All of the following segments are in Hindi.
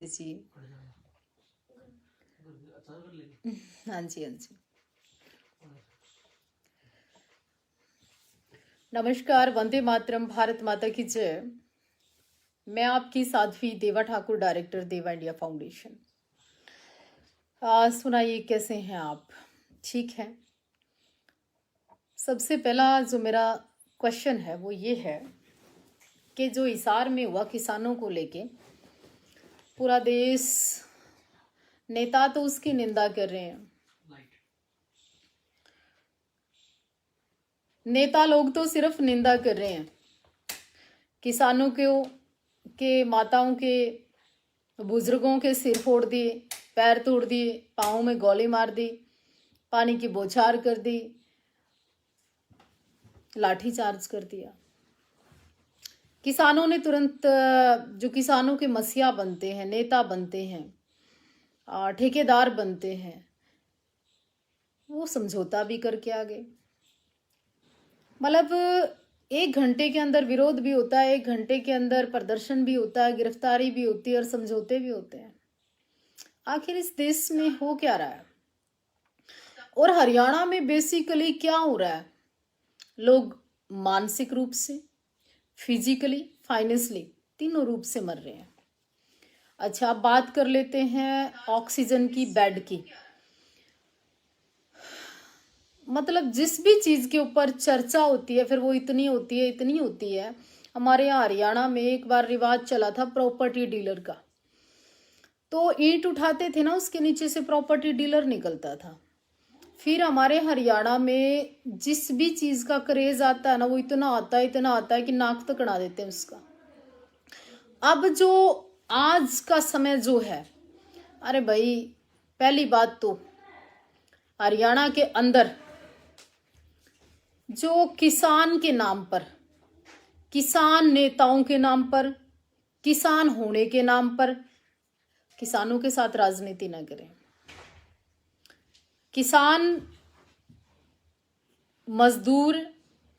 जी। हाँ जी, हाँ जी। नमस्कार, वंदे मातरम, भारत माता की जय। मैं आपकी साध्वी देवा ठाकुर, डायरेक्टर देवा इंडिया फाउंडेशन। सुनाइए, कैसे हैं आप? ठीक हैं? सबसे पहला जो मेरा क्वेश्चन है वो ये है कि जो हिसार में हुआ किसानों को लेके, पूरा देश, नेता तो उसकी निंदा कर रहे हैं, नेता लोग तो सिर्फ निंदा कर रहे हैं। किसानों के माताओं के, बुजुर्गों के सिर फोड़ दिए, पैर तोड़ दिए, पाँव में गोली मार दी, पानी की बौछार कर दी, लाठी चार्ज कर दिया। किसानों ने तुरंत, जो किसानों के मसीहा बनते हैं, नेता बनते हैं, ठेकेदार बनते हैं, वो समझौता भी करके आ गए। मतलब 1 घंटे के अंदर विरोध भी होता है, 1 घंटे के अंदर प्रदर्शन भी होता है, गिरफ्तारी भी होती है और समझौते भी होते हैं। आखिर इस देश में हो क्या रहा है? और हरियाणा में बेसिकली क्या हो रहा है? लोग मानसिक रूप से, फिजिकली, फाइनेंशियली, तीनों रूप से मर रहे हैं। अच्छा, अब बात कर लेते हैं ऑक्सीजन की, बेड की। मतलब जिस भी चीज के ऊपर चर्चा होती है, फिर वो इतनी होती है। हमारे यहाँ हरियाणा में एक बार रिवाज चला था प्रॉपर्टी डीलर का। तो ईंट उठाते थे ना, उसके नीचे से प्रॉपर्टी डीलर निकलता था। फिर हमारे हरियाणा में जिस भी चीज का क्रेज आता है ना, वो इतना आता है कि नाक तक अड़ा देते हैं उसका। अब जो आज का समय जो है, अरे भाई, पहली बात तो हरियाणा के अंदर जो किसान के नाम पर, किसान नेताओं के नाम पर, किसान होने के नाम पर, किसानों के साथ राजनीति न करें। किसान, मजदूर,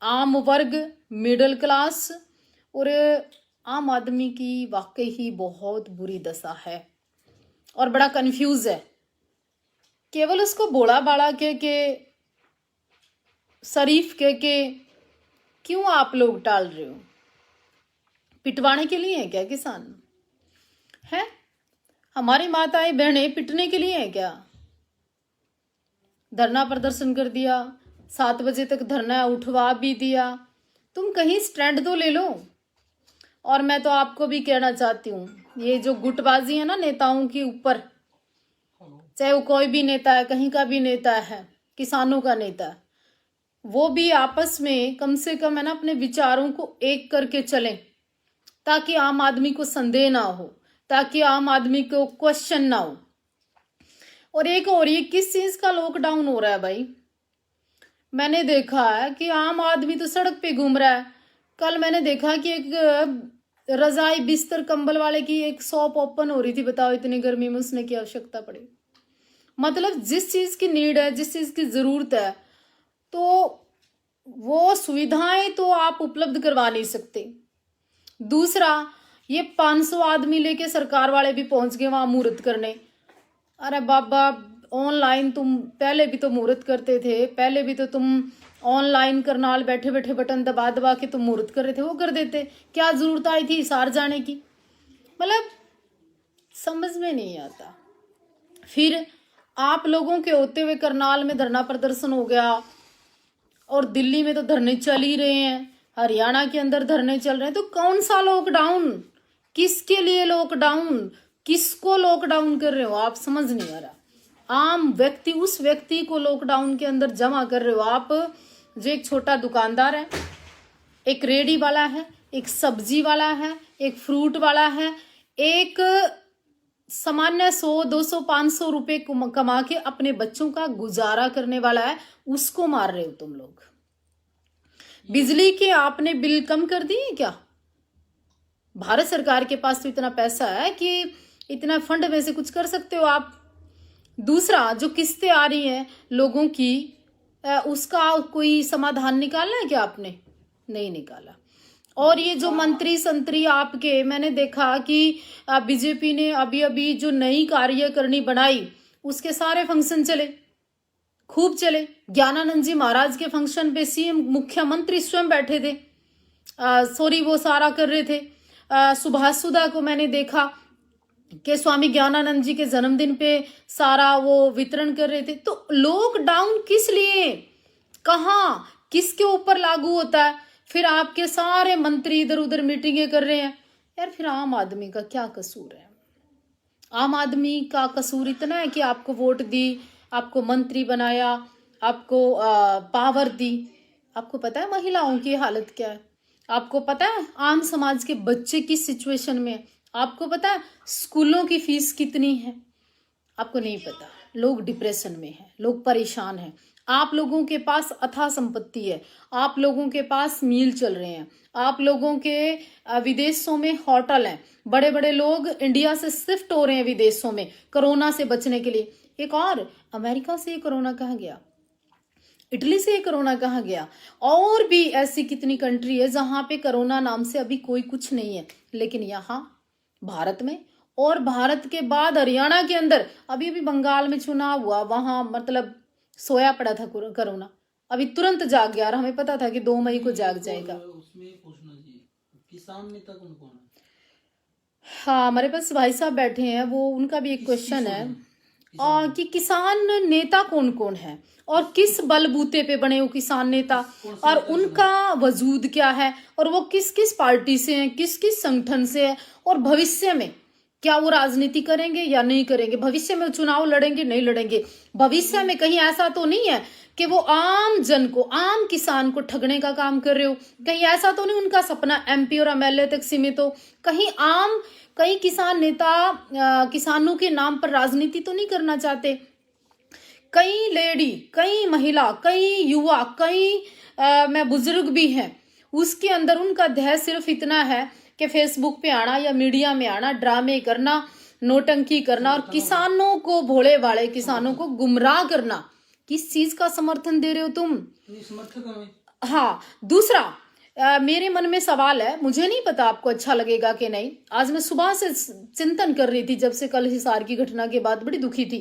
आम वर्ग, मिडिल क्लास और आम आदमी की वाकई ही बहुत बुरी दशा है और बड़ा कंफ्यूज है। केवल उसको बोला बाड़ा के शरीफ के क्यों आप लोग टाल रहे हो? पिटवाने के लिए है क्या किसान? है हमारी माताएं बहनें पिटने के लिए है क्या? धरना प्रदर्शन कर दिया, 7 बजे तक धरना उठवा भी दिया। तुम कहीं स्टैंड तो ले लो। और मैं तो आपको भी कहना चाहती हूँ, ये जो गुटबाजी है ना नेताओं के ऊपर, चाहे वो कोई भी नेता है, कहीं का भी नेता है, किसानों का नेता है, वो भी आपस में कम से कम है ना अपने विचारों को एक करके चलें, ताकि आम आदमी को संदेह ना हो, ताकि आम आदमी को क्वेश्चन ना हो। और एक और, ये किस चीज का लॉकडाउन हो रहा है भाई? मैंने देखा है कि आम आदमी तो सड़क पे घूम रहा है। कल मैंने देखा कि एक रजाई, बिस्तर, कंबल वाले की एक शॉप ओपन हो रही थी। बताओ, इतनी गर्मी में उसने क्या आवश्यकता पड़ी? मतलब जिस चीज की नीड है, जिस चीज की जरूरत है, तो वो सुविधाएं तो आप उपलब्ध करवा नहीं सकते। दूसरा, ये 500 आदमी लेके सरकार वाले भी पहुंच गए वहां मुहूर्त करने। अरे बाबा, ऑनलाइन तुम पहले भी तो मुहूर्त करते थे, पहले भी तो तुम ऑनलाइन करनाल बैठे बैठे बटन दबा दबा के तुम मुहूर्त कर रहे थे, वो कर देते। क्या जरूरत आई थी हिसार जाने की? मतलब समझ में नहीं आता। फिर आप लोगों के होते हुए करनाल में धरना प्रदर्शन हो गया, और दिल्ली में तो धरने चल ही रहे हैं, हरियाणा के अंदर धरने चल रहे हैं। तो कौन सा लॉकडाउन? किसके लिए लॉकडाउन? किसको लॉकडाउन कर रहे हो आप? समझ नहीं आ रहा। आम व्यक्ति, उस व्यक्ति को लॉकडाउन के अंदर जमा कर रहे हो आप जो एक छोटा दुकानदार है, एक रेडी वाला है, एक सब्जी वाला है, एक फ्रूट वाला है, एक सामान्य 100, 200, 500 रुपए कमा के अपने बच्चों का गुजारा करने वाला है, उसको मार रहे हो तुम लोग। बिजली के आपने बिल कम कर दिए क्या? भारत सरकार के पास तो इतना पैसा है कि इतना फंड में से कुछ कर सकते हो आप। दूसरा, जो किस्तें आ रही हैं लोगों की, उसका कोई समाधान निकालना है क्या आपने? नहीं निकाला। और ये जो मंत्री संतरी आपके, मैंने देखा कि बीजेपी ने अभी अभी जो नई कार्यकारिणी बनाई उसके सारे फंक्शन चले, खूब चले। ज्ञानानंद जी महाराज के फंक्शन पे सीएम मुख्यमंत्री स्वयं बैठे थे, सॉरी वो सारा कर रहे थे। सुभाष सुधा को मैंने देखा कि स्वामी ज्ञानानंद जी के जन्मदिन पे सारा वो वितरण कर रहे थे। तो लॉकडाउन किस लिए, कहाँ, किसके ऊपर लागू होता है? फिर आपके सारे मंत्री इधर उधर मीटिंगें कर रहे हैं। यार फिर आम आदमी का क्या कसूर है? आम आदमी का कसूर इतना है कि आपको वोट दी, आपको मंत्री बनाया, आपको पावर दी। आपको पता है महिलाओं की हालत क्या है? आपको पता है आम समाज के बच्चे किस सिचुएशन में है? आपको पता है स्कूलों की फीस कितनी है? आपको नहीं पता। लोग डिप्रेशन में हैं, लोग परेशान हैं। आप लोगों के पास अथाह संपत्ति है, आप लोगों के पास मील चल रहे हैं, आप लोगों के विदेशों में होटल हैं, बड़े बड़े लोग इंडिया से शिफ्ट हो रहे हैं विदेशों में कोरोना से बचने के लिए। एक और, अमेरिका से कोरोना कहाँ गया, इटली से कोरोना कहाँ गया? और भी ऐसी कितनी कंट्री है जहां पे कोरोना नाम से अभी कोई कुछ नहीं है, लेकिन यहाँ भारत में, और भारत के बाद हरियाणा के अंदर अभी अभी बंगाल में चुनाव हुआ, वहां मतलब सोया पड़ा था कोरोना, अभी तुरंत जाग गया। और हमें पता था कि 2 मई को जाग जाएगा। उसमें पूछना जी, किसान नेता कौन कौन है? हाँ, हमारे पास भाई साहब बैठे हैं, वो उनका भी एक क्वेश्चन है कि किसान नेता कौन कौन है और किस बलबूते पे बने वो किसान नेता, और उनका वजूद क्या है, और वो किस किस पार्टी से हैं, किस किस संगठन से है, और भविष्य में क्या वो राजनीति करेंगे या नहीं करेंगे, भविष्य में चुनाव लड़ेंगे नहीं लड़ेंगे, भविष्य में कहीं ऐसा तो नहीं है कि वो आम जन को, आम किसान को ठगने का काम कर रहे हो, कहीं ऐसा तो नहीं उनका सपना एमपी और एमएलए तक सीमित हो, कहीं किसान नेता किसानों के नाम पर राजनीति तो नहीं करना चाहते। कई लेडी, कई महिला, कई युवा, कई मैं बुजुर्ग भी हैं, उसके अंदर उनका ध्येय सिर्फ इतना है कि फेसबुक पे आना या मीडिया में आना, ड्रामे करना, नोटंकी करना, और किसानों को, भोले वाले किसानों को गुमराह करना। किस चीज का समर्थन दे रहे हो तुम? हाँ, दूसरा मेरे मन में सवाल है, मुझे नहीं पता आपको अच्छा लगेगा कि नहीं। आज मैं सुबह से चिंतन कर रही थी, जब से कल हिसार की घटना के बाद बड़ी दुखी थी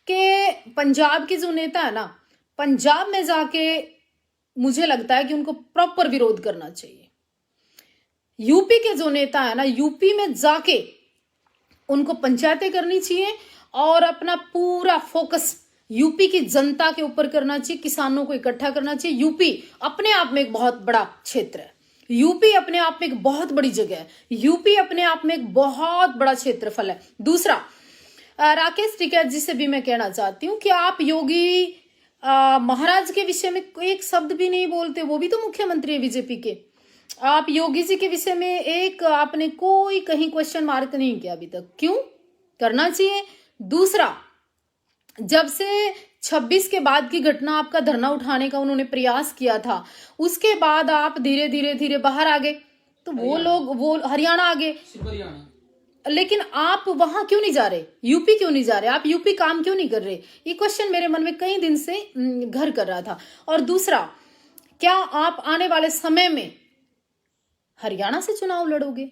कि पंजाब के जो नेता है ना, पंजाब में जाके मुझे लगता है कि उनको प्रॉपर विरोध करना चाहिए। यूपी के जो नेता है ना, यूपी में जाके उनको पंचायतें करनी चाहिए और अपना पूरा फोकस यूपी की जनता के ऊपर करना चाहिए, किसानों को इकट्ठा करना चाहिए। यूपी अपने आप में एक बहुत बड़ा क्षेत्र है, यूपी अपने आप में एक बहुत बड़ी जगह है, यूपी अपने आप में एक बहुत बड़ा क्षेत्रफल है। दूसरा, राकेश टिकैत जी से भी मैं कहना चाहती हूँ कि आप योगी महाराज के विषय में एक शब्द भी नहीं बोलते, वो भी तो मुख्यमंत्री है बीजेपी के। आप योगी जी के विषय में एक आपने कोई कहीं क्वेश्चन मार्क नहीं किया अभी तक, क्यों करना चाहिए? दूसरा, जब से 26 के बाद की घटना, आपका धरना उठाने का उन्होंने प्रयास किया था, उसके बाद आप धीरे धीरे धीरे बाहर आ गए, तो वो लोग, वो हरियाणा आ गए, लेकिन आप वहां क्यों नहीं जा रहे? यूपी क्यों नहीं जा रहे? आप यूपी काम क्यों नहीं कर रहे? ये क्वेश्चन मेरे मन में कई दिन से घर कर रहा था। और दूसरा, क्या आप आने वाले समय में हरियाणा से चुनाव लड़ोगे?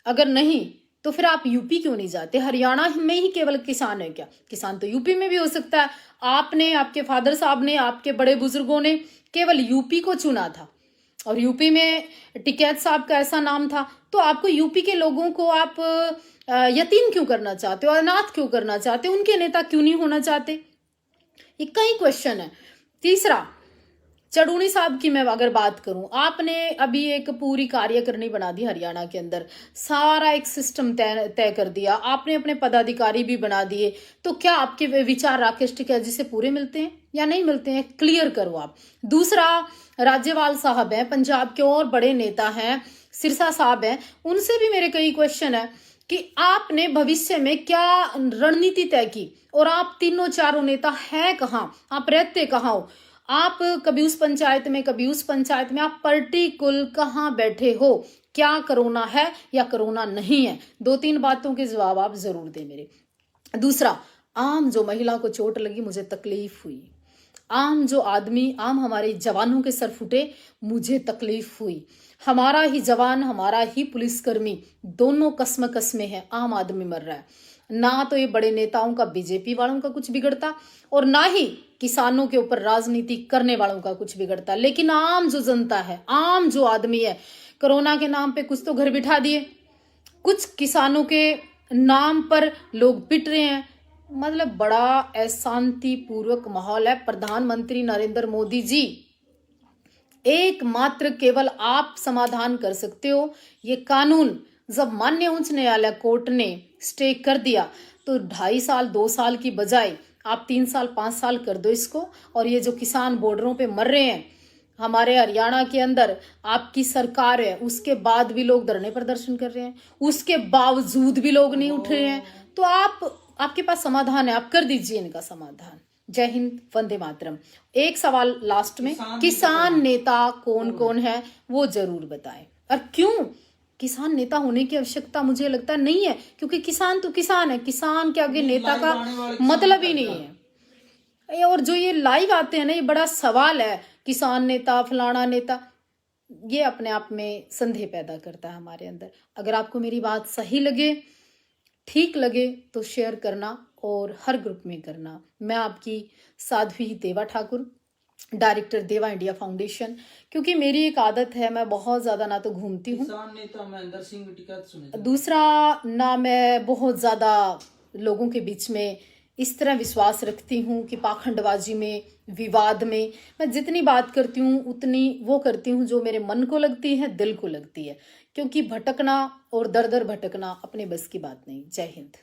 अगर नहीं तो फिर आप यूपी क्यों नहीं जाते? हरियाणा में ही केवल किसान है क्या? किसान तो यूपी में भी हो सकता है। आपने, आपके फादर साहब ने, आपके बड़े बुजुर्गों ने केवल यूपी को चुना था, और यूपी में टिकैत साहब का ऐसा नाम था, तो आपको यूपी के लोगों को आप यतीम क्यों करना चाहते हो, अनाथ क्यों करना चाहते हो, उनके नेता क्यों नहीं होना चाहते? ये कई क्वेश्चन है। तीसरा, चढ़ूनी साहब की मैं अगर बात करूं, आपने अभी एक पूरी कार्यकारिणी बना दी हरियाणा के अंदर, सारा एक सिस्टम तय कर दिया, आपने अपने पदाधिकारी भी बना दिए, तो क्या आपके विचार राकेश टिकैत जी से पूरे मिलते हैं या नहीं मिलते हैं? क्लियर करो आप। दूसरा, राज्यपाल साहब हैं, पंजाब के और बड़े नेता हैं, सिरसा साहब हैं, उनसे भी मेरे कई क्वेश्चन है कि आपने भविष्य में क्या रणनीति तय की, और आप तीनों चारों नेता हैं कहाँ, आप रहते कहाँ हो? आप कभी उस पंचायत में, कभी उस पंचायत में, आप पर्टिकुलर कहाँ बैठे हो? क्या कोरोना है या कोरोना नहीं है? 2-3 बातों के जवाब आप जरूर दें मेरे। दूसरा, आम जो महिला को चोट लगी, मुझे तकलीफ हुई, आम जो आदमी, आम हमारे जवानों के सर फूटे, मुझे तकलीफ हुई। हमारा ही जवान, हमारा ही पुलिसकर्मी, दोनों कसमकस में है, आम आदमी मर रहा है। ना तो ये बड़े नेताओं का, बीजेपी वालों का कुछ बिगड़ता, और ना ही किसानों के ऊपर राजनीति करने वालों का कुछ बिगड़ता, लेकिन आम जो जनता है, आम जो आदमी है, कोरोना के नाम पे कुछ तो घर बिठा दिए, कुछ किसानों के नाम पर लोग पिट रहे हैं। मतलब बड़ा अशांतिपूर्वक माहौल है। प्रधानमंत्री नरेंद्र मोदी जी, एकमात्र केवल आप समाधान कर सकते हो। ये कानून जब माननीय उच्च न्यायालय कोर्ट ने स्टे कर दिया, तो 2.5 साल 2 साल की बजाय आप 3 साल 5 साल कर दो इसको। और ये जो किसान बॉर्डरों पे मर रहे हैं, हमारे हरियाणा के अंदर आपकी सरकार है, उसके बाद भी लोग धरने प्रदर्शन कर रहे हैं, उसके बावजूद भी लोग नहीं उठ रहे हैं। तो आपके पास समाधान है, आप कर दीजिए इनका समाधान। जय हिंद, वंदे मातरम। एक सवाल लास्ट में, किसान नेता कौन कौन है वो जरूर बताएं। और क्यों किसान नेता होने की आवश्यकता मुझे लगता नहीं है, क्योंकि किसान तो किसान है, किसान के आगे नेता का मतलब ही नहीं है। और जो ये लाइव आते हैं ना, ये बड़ा सवाल है, किसान नेता, फलाना नेता, ये अपने आप में संदेह पैदा करता है हमारे अंदर। अगर आपको मेरी बात सही लगे, ठीक लगे, तो शेयर करना और हर ग्रुप में करना। मैं आपकी साध्वी देवा ठाकुर, डायरेक्टर देवा इंडिया फाउंडेशन। क्योंकि मेरी एक आदत है, मैं बहुत ज्यादा ना तो घूमती हूँ, किसान नेता महेंद्र सिंह टिकैत सुने थे। दूसरा ना मैं बहुत ज्यादा लोगों के बीच में इस तरह विश्वास रखती हूँ कि पाखंडबाजी में, विवाद में। मैं जितनी बात करती हूँ उतनी वो करती हूँ जो मेरे मन को लगती है, दिल को लगती है। क्योंकि भटकना और दर दर भटकना अपने बस की बात नहीं। जय हिंद।